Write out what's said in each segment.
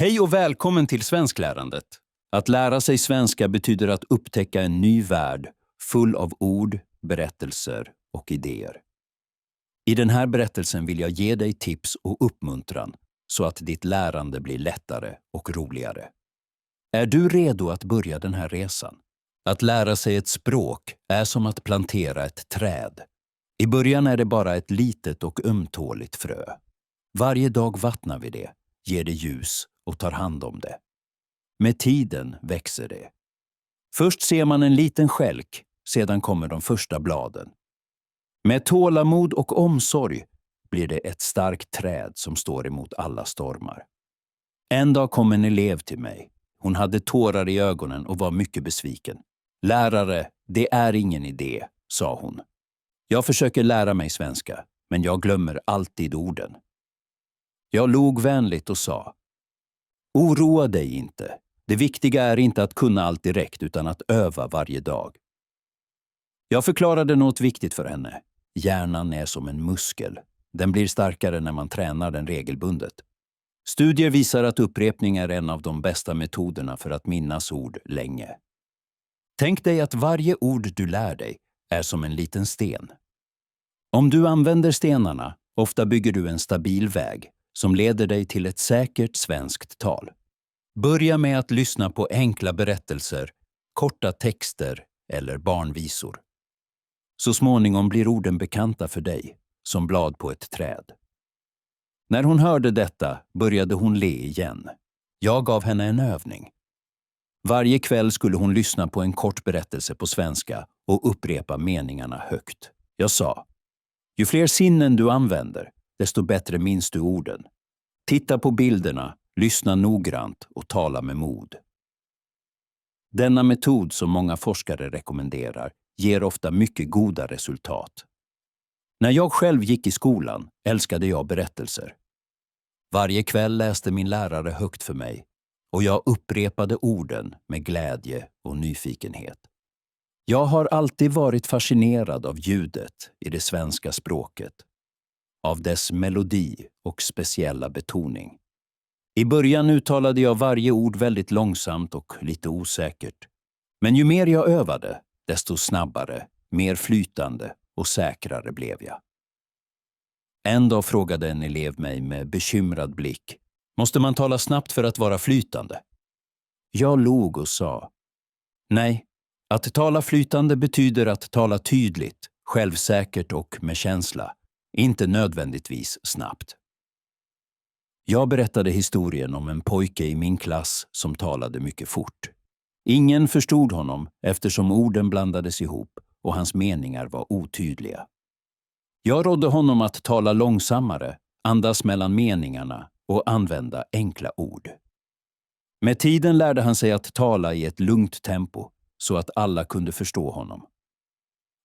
Hej och välkommen till Svensklärandet. Att lära sig svenska betyder att upptäcka en ny värld full av ord, berättelser och idéer. I den här berättelsen vill jag ge dig tips och uppmuntran så att ditt lärande blir lättare och roligare. Är du redo att börja den här resan? Att lära sig ett språk är som att plantera ett träd. I början är det bara ett litet och ömtåligt frö. Varje dag vattnar vi det, ger det ljus och tar hand om det. Med tiden växer det. Först ser man en liten skälk, sedan kommer de första bladen. Med tålamod och omsorg blir det ett starkt träd som står emot alla stormar. En dag kom en elev till mig. Hon hade tårar i ögonen och var mycket besviken. Lärare, det är ingen idé, sa hon. Jag försöker lära mig svenska, men jag glömmer alltid orden. Jag log vänligt och sa: oroa dig inte. Det viktiga är inte att kunna allt direkt utan att öva varje dag. Jag förklarade något viktigt för henne. Hjärnan är som en muskel. Den blir starkare när man tränar den regelbundet. Studier visar att upprepning är en av de bästa metoderna för att minnas ord länge. Tänk dig att varje ord du lär dig är som en liten sten. Om du använder stenarna, ofta bygger du en stabil väg som leder dig till ett säkert svenskt tal. Börja med att lyssna på enkla berättelser, korta texter eller barnvisor. Så småningom blir orden bekanta för dig, som blad på ett träd. När hon hörde detta började hon le igen. Jag gav henne en övning. Varje kväll skulle hon lyssna på en kort berättelse på svenska och upprepa meningarna högt. Jag sa: ju fler sinnen du använder, desto bättre minns du orden. Titta på bilderna, lyssna noggrant och tala med mod. Denna metod som många forskare rekommenderar ger ofta mycket goda resultat. När jag själv gick i skolan älskade jag berättelser. Varje kväll läste min lärare högt för mig och jag upprepade orden med glädje och nyfikenhet. Jag har alltid varit fascinerad av ljudet i det svenska språket, av dess melodi och speciella betoning. I början uttalade jag varje ord väldigt långsamt och lite osäkert. Men ju mer jag övade, desto snabbare, mer flytande och säkrare blev jag. En dag frågade en elev mig med bekymrad blick: måste man tala snabbt för att vara flytande? Jag log och sa: nej, att tala flytande betyder att tala tydligt, självsäkert och med känsla, inte nödvändigtvis snabbt. Jag berättade historien om en pojke i min klass som talade mycket fort. Ingen förstod honom eftersom orden blandades ihop och hans meningar var otydliga. Jag rådde honom att tala långsammare, andas mellan meningarna och använda enkla ord. Med tiden lärde han sig att tala i ett lugnt tempo så att alla kunde förstå honom.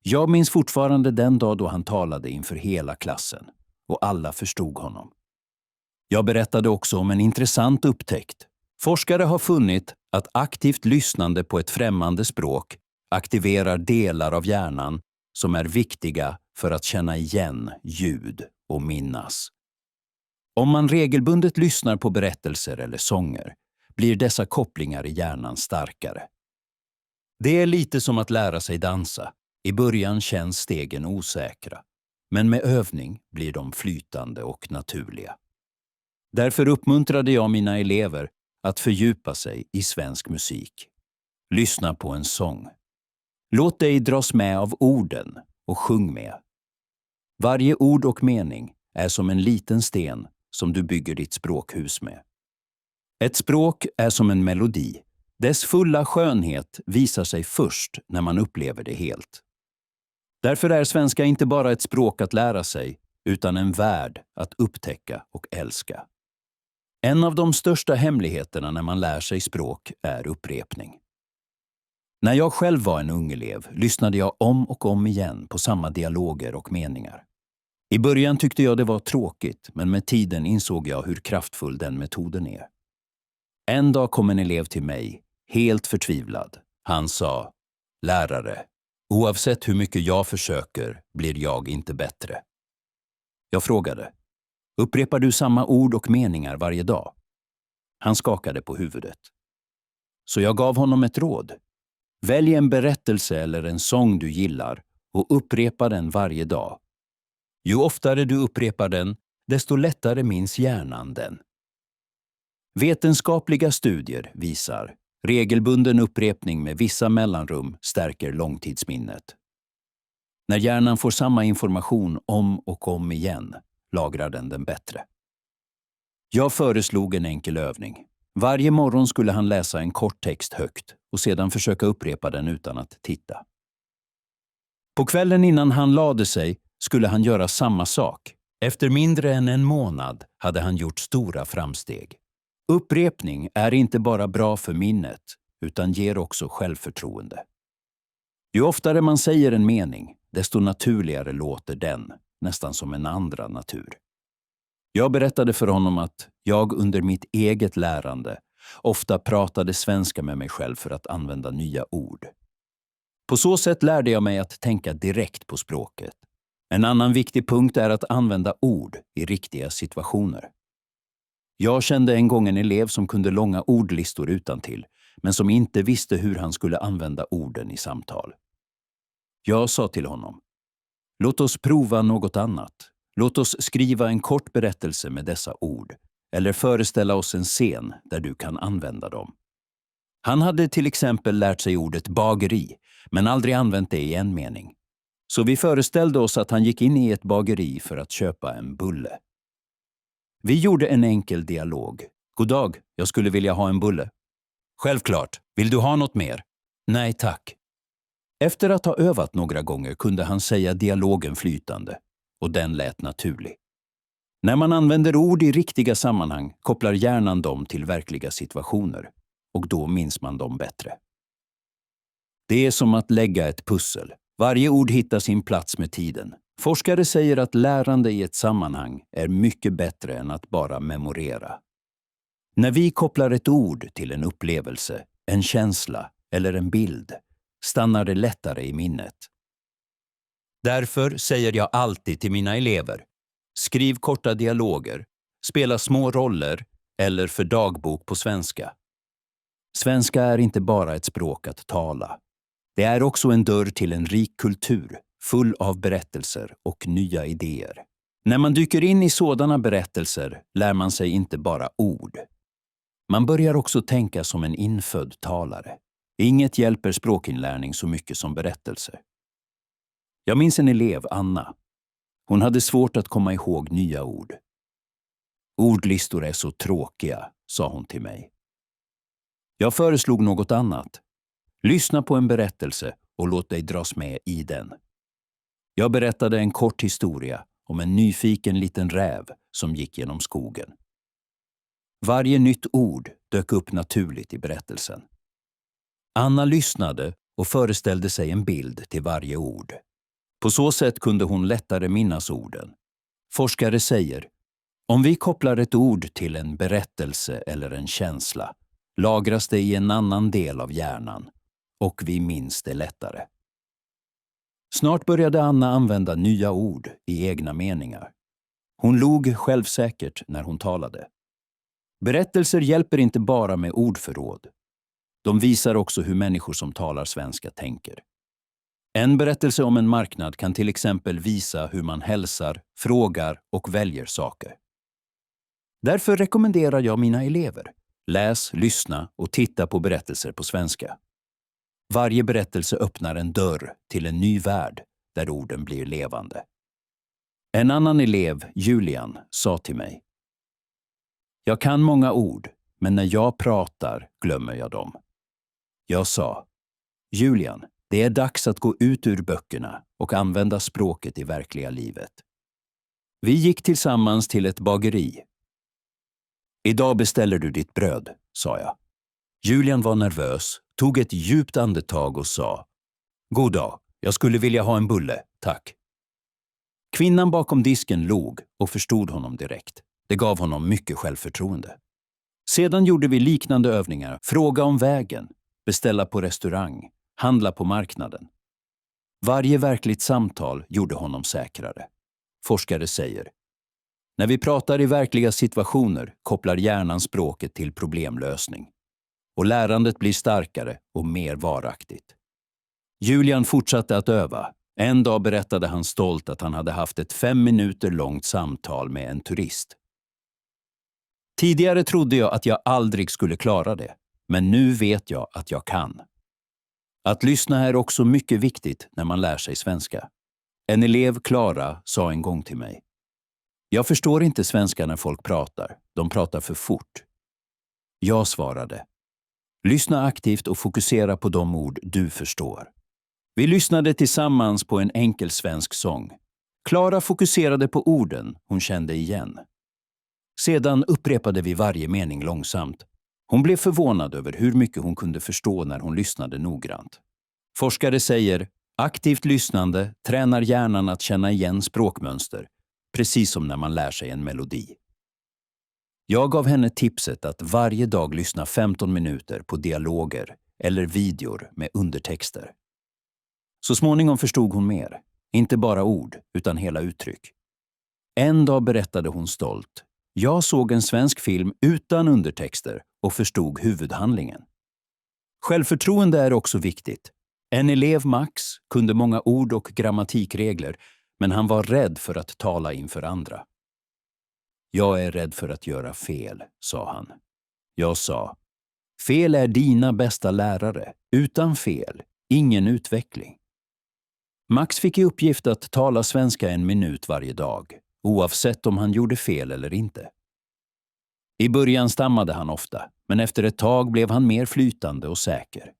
Jag minns fortfarande den dag då han talade inför hela klassen och alla förstod honom. Jag berättade också om en intressant upptäckt. Forskare har funnit att aktivt lyssnande på ett främmande språk aktiverar delar av hjärnan som är viktiga för att känna igen ljud och minnas. Om man regelbundet lyssnar på berättelser eller sånger blir dessa kopplingar i hjärnan starkare. Det är lite som att lära sig dansa. I början känns stegen osäkra, men med övning blir de flytande och naturliga. Därför uppmuntrade jag mina elever att fördjupa sig i svensk musik. Lyssna på en sång. Låt dig dras med av orden och sjung med. Varje ord och mening är som en liten sten som du bygger ditt språkhus med. Ett språk är som en melodi. Dess fulla skönhet visar sig först när man upplever det helt. Därför är svenska inte bara ett språk att lära sig, utan en värld att upptäcka och älska. En av de största hemligheterna när man lär sig språk är upprepning. När jag själv var en ung elev lyssnade jag om och om igen på samma dialoger och meningar. I början tyckte jag det var tråkigt, men med tiden insåg jag hur kraftfull den metoden är. En dag kom en elev till mig, helt förtvivlad. Han sa: lärare, oavsett hur mycket jag försöker blir jag inte bättre. Jag frågade: upprepar du samma ord och meningar varje dag? Han skakade på huvudet. Så jag gav honom ett råd. Välj en berättelse eller en sång du gillar och upprepa den varje dag. Ju oftare du upprepar den, desto lättare minns hjärnan den. Vetenskapliga studier visar regelbunden upprepning med vissa mellanrum stärker långtidsminnet. När hjärnan får samma information om och om igen lagrar den bättre. Jag föreslog en enkel övning. Varje morgon skulle han läsa en kort text högt och sedan försöka upprepa den utan att titta. På kvällen innan han lade sig skulle han göra samma sak. Efter mindre än en månad hade han gjort stora framsteg. Upprepning är inte bara bra för minnet, utan ger också självförtroende. Ju oftare man säger en mening, desto naturligare låter den, nästan som en andra natur. Jag berättade för honom att jag under mitt eget lärande ofta pratade svenska med mig själv för att använda nya ord. På så sätt lärde jag mig att tänka direkt på språket. En annan viktig punkt är att använda ord i riktiga situationer. Jag kände en gång en elev som kunde långa ordlistor utantill, men som inte visste hur han skulle använda orden i samtal. Jag sa till honom: låt oss prova något annat. Låt oss skriva en kort berättelse med dessa ord, eller föreställa oss en scen där du kan använda dem. Han hade till exempel lärt sig ordet bageri, men aldrig använt det i en mening. Så vi föreställde oss att han gick in i ett bageri för att köpa en bulle. Vi gjorde en enkel dialog. God dag, jag skulle vilja ha en bulle. Självklart, vill du ha något mer? Nej tack. Efter att ha övat några gånger kunde han säga dialogen flytande, och den lät naturlig. När man använder ord i riktiga sammanhang kopplar hjärnan dem till verkliga situationer, och då minns man dem bättre. Det är som att lägga ett pussel. Varje ord hittar sin plats med tiden. Forskare säger att lärande i ett sammanhang är mycket bättre än att bara memorera. När vi kopplar ett ord till en upplevelse, en känsla eller en bild, stannar det lättare i minnet. Därför säger jag alltid till mina elever: skriv korta dialoger, spela små roller eller för dagbok på svenska. Svenska är inte bara ett språk att tala. Det är också en dörr till en rik kultur, full av berättelser och nya idéer. När man dyker in i sådana berättelser lär man sig inte bara ord. Man börjar också tänka som en infödd talare. Inget hjälper språkinlärning så mycket som berättelser. Jag minns en elev, Anna. Hon hade svårt att komma ihåg nya ord. Ordlistor är så tråkiga, sa hon till mig. Jag föreslog något annat. Lyssna på en berättelse och låt dig dras med i den. Jag berättade en kort historia om en nyfiken liten räv som gick genom skogen. Varje nytt ord dök upp naturligt i berättelsen. Anna lyssnade och föreställde sig en bild till varje ord. På så sätt kunde hon lättare minnas orden. Forskare säger, om vi kopplar ett ord till en berättelse eller en känsla, lagras det i en annan del av hjärnan och vi minns det lättare. Snart började Anna använda nya ord i egna meningar. Hon log självsäkert när hon talade. Berättelser hjälper inte bara med ordförråd. De visar också hur människor som talar svenska tänker. En berättelse om en marknad kan till exempel visa hur man hälsar, frågar och väljer saker. Därför rekommenderar jag mina elever: läs, lyssna och titta på berättelser på svenska. Varje berättelse öppnar en dörr till en ny värld där orden blir levande. En annan elev, Julian, sa till mig: jag kan många ord, men när jag pratar glömmer jag dem. Jag sa: Julian, det är dags att gå ut ur böckerna och använda språket i verkliga livet. Vi gick tillsammans till ett bageri. Idag beställer du ditt bröd, sa jag. Julian var nervös, tog ett djupt andetag och sa: god dag, jag skulle vilja ha en bulle, tack. Kvinnan bakom disken log och förstod honom direkt. Det gav honom mycket självförtroende. Sedan gjorde vi liknande övningar: fråga om vägen, beställa på restaurang, handla på marknaden. Varje verkligt samtal gjorde honom säkrare. Forskare säger: När vi pratar i verkliga situationer kopplar hjärnan språket till problemlösning. Och lärandet blir starkare och mer varaktigt. Julian fortsatte att öva. En dag berättade han stolt att han hade haft ett 5 minuter långt samtal med en turist. Tidigare trodde jag att jag aldrig skulle klara det, men nu vet jag att jag kan. Att lyssna är också mycket viktigt när man lär sig svenska. En elev, Klara, sa en gång till mig: "Jag förstår inte svenska när folk pratar. De pratar för fort." Jag svarade: "Lyssna aktivt och fokusera på de ord du förstår." Vi lyssnade tillsammans på en enkel svensk sång. Klara fokuserade på orden hon kände igen. Sedan upprepade vi varje mening långsamt. Hon blev förvånad över hur mycket hon kunde förstå när hon lyssnade noggrant. Forskare säger: aktivt lyssnande tränar hjärnan att känna igen språkmönster, precis som när man lär sig en melodi. Jag gav henne tipset att varje dag lyssna 15 minuter på dialoger eller videor med undertexter. Så småningom förstod hon mer, inte bara ord utan hela uttryck. En dag berättade hon stolt: "Jag såg en svensk film utan undertexter och förstod huvudhandlingen." Självförtroende är också viktigt. En elev, Max, kunde många ord och grammatikregler, men han var rädd för att tala inför andra. "Jag är rädd för att göra fel", sa han. Jag sa: "Fel är dina bästa lärare. Utan fel, ingen utveckling." Max fick i uppgift att tala svenska 1 minut varje dag, oavsett om han gjorde fel eller inte. I början stammade han ofta, men efter ett tag blev han mer flytande och säker.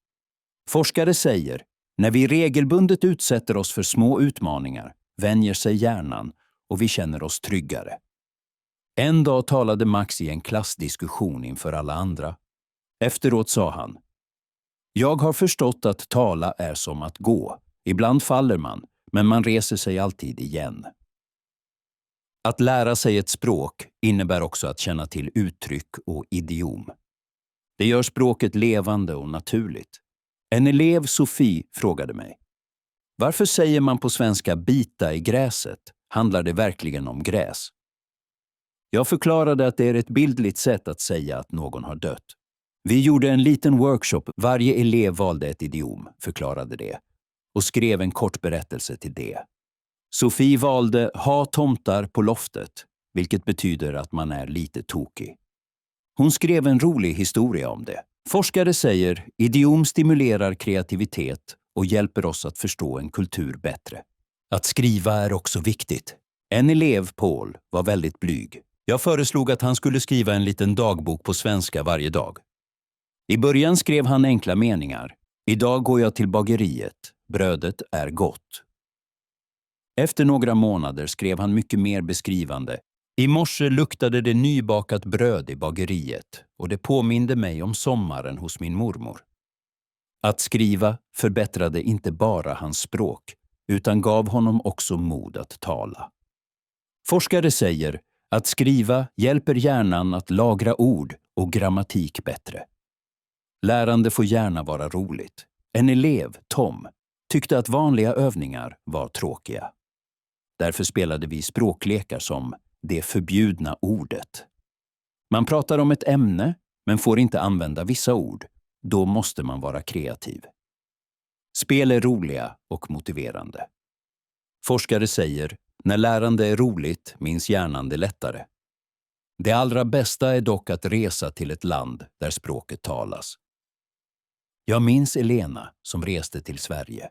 Forskare säger: när vi regelbundet utsätter oss för små utmaningar vänjer sig hjärnan och vi känner oss tryggare. En dag talade Max i en klassdiskussion inför alla andra. Efteråt sa han: "Jag har förstått att tala är som att gå. Ibland faller man, men man reser sig alltid igen." Att lära sig ett språk innebär också att känna till uttryck och idiom. Det gör språket levande och naturligt. En elev, Sofie, frågade mig: "Varför säger man på svenska bita i gräset? Handlar det verkligen om gräs?" Jag förklarade att det är ett bildligt sätt att säga att någon har dött. Vi gjorde en liten workshop, varje elev valde ett idiom, förklarade det, och skrev en kort berättelse till det. Sofie valde "ha tomtar på loftet", vilket betyder att man är lite tokig. Hon skrev en rolig historia om det. Forskare säger: idiom stimulerar kreativitet och hjälper oss att förstå en kultur bättre. Att skriva är också viktigt. En elev, Paul, var väldigt blyg. Jag föreslog att han skulle skriva en liten dagbok på svenska varje dag. I början skrev han enkla meningar. "Idag går jag till bageriet. Brödet är gott." Efter några månader skrev han mycket mer beskrivande. "I morse luktade det nybakat bröd i bageriet och det påminde mig om sommaren hos min mormor." Att skriva förbättrade inte bara hans språk utan gav honom också mod att tala. Forskare säger att skriva hjälper hjärnan att lagra ord och grammatik bättre. Lärande får gärna vara roligt. En elev, Tom, tyckte att vanliga övningar var tråkiga. Därför spelade vi språklekar som "det förbjudna ordet". Man pratar om ett ämne, men får inte använda vissa ord. Då måste man vara kreativ. Spel är roliga och motiverande. Forskare säger: när lärande är roligt minns hjärnan det lättare. Det allra bästa är dock att resa till ett land där språket talas. Jag minns Elena som reste till Sverige.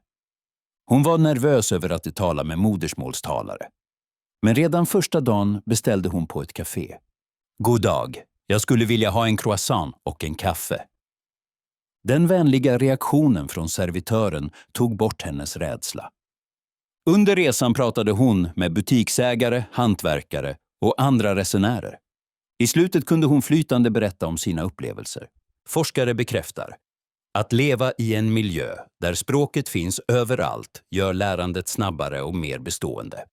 Hon var nervös över att tala med modersmålstalare. Men redan första dagen beställde hon på ett café. "God dag, jag skulle vilja ha en croissant och en kaffe." Den vänliga reaktionen från servitören tog bort hennes rädsla. Under resan pratade hon med butiksägare, hantverkare och andra resenärer. I slutet kunde hon flytande berätta om sina upplevelser. Forskare bekräftar: att leva i en miljö där språket finns överallt gör lärandet snabbare och mer bestående.